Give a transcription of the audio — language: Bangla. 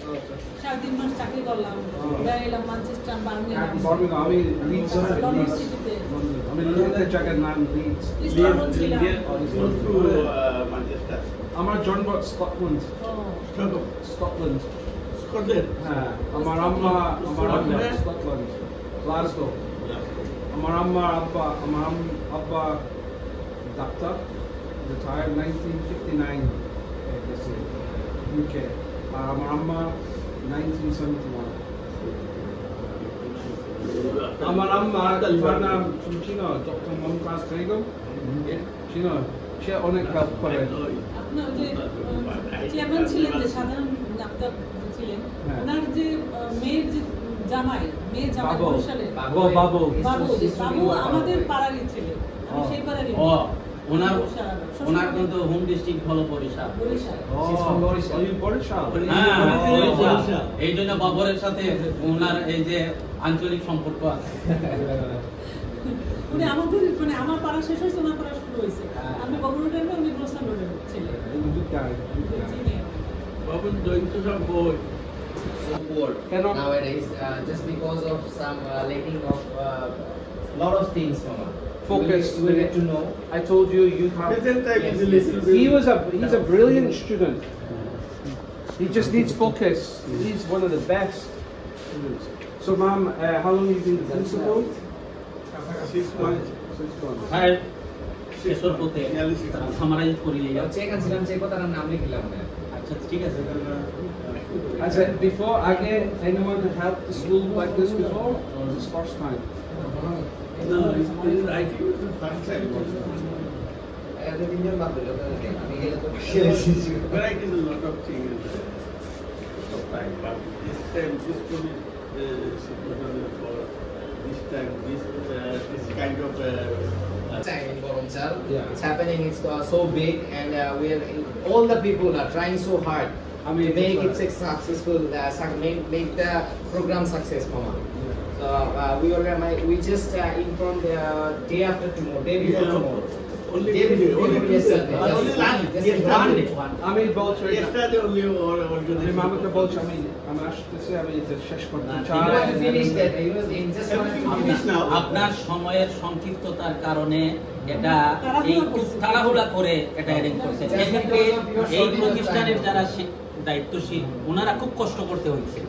3.5 মাস চাকরি করলাম, এলাম ম্যানচেস্টার, বার্মিংহাম, আমি লিডস লন্ডন সিটিতে, আমি লন্ডনের জায়গার নাম লিডস ম্যানচেস্টার। আমার জন্ম স্কটল্যান্ড। স্কটল্যান্ড, হ্যাঁ। আমার আম্মা স্কটল্যান্ড, গ্লাসগো। আমার আব্বা ডাক্তার, retired 1959 UK. আমার আম্মা 1971. আমার আম্মা নাম চিনো ডক্টর মমতাজ বেগম, চিনো? সে অনেক হেল্প করে। আপনার যে চেয়ারম্যান ছিলেন, যে সাধারণ ডাক্তার ছিলেন, ওনার যে মেয়ের যে জামাই বরিশালে, বাবু আমাদের পাড়ারই ছিলেন, আমি সেই পাড়ারই। ওনার কিন্তু হোম ডিস্ট্রিক্ট হলো বরিশাল। এই জন্য বাবরের সাথে ওনার এই যে আঞ্চলিক সম্পর্ক আছে। উনি আমাদের মানে আমার পাড়া শেষ হয়েছে, ওনার পাড়া শুরু হয়েছে। আমি বাবুর রোডে, উনি গ্রোসার রোডের ছিলেন। বাবুর জয়ন্ত সব বই nowadays, just because of some lacking of lot of things, Mama. Focus. We get to know. I told you have. He's a brilliant student. He just needs focus. He's one of the best students. So, Ma'am, how long have you been the principal? 6 months. 6 months. হ্যাঁ, শেষর পথে সামারাইজ করি। চেক আনছিলাম, চেক কথা নাম লিখলাম না। আচ্ছা, ঠিক আছে। I said before, again, anyone had helped the school like this before, or was this first time? No, I think it's the first time. Variety is a lot of things. But this time, this school is for this time, this kind of. Time in Boromchal, Yeah. it's happening. It's so big, and all the people are trying so hard to make it successful. Make the program success, Mama. So we just informed day after tomorrow, day before tomorrow. Only Day before yesterday. Only আমি বলছি yesterday only আমি মামাকে বলছি আমি আসতেছি, আমি এটা শেষ করতে You চাই। have to finish that. You know, in just আপনার সময়ের সংক্ষিপ্ততার কারণে এটা এই তাড়াহুড়া করে এটা অ্যারেঞ্জ করছে। এক্ষেত্রে এই প্রতিষ্ঠানের যারা দায়িত্বশীল, ওনারা খুব কষ্ট করতে হয়েছে।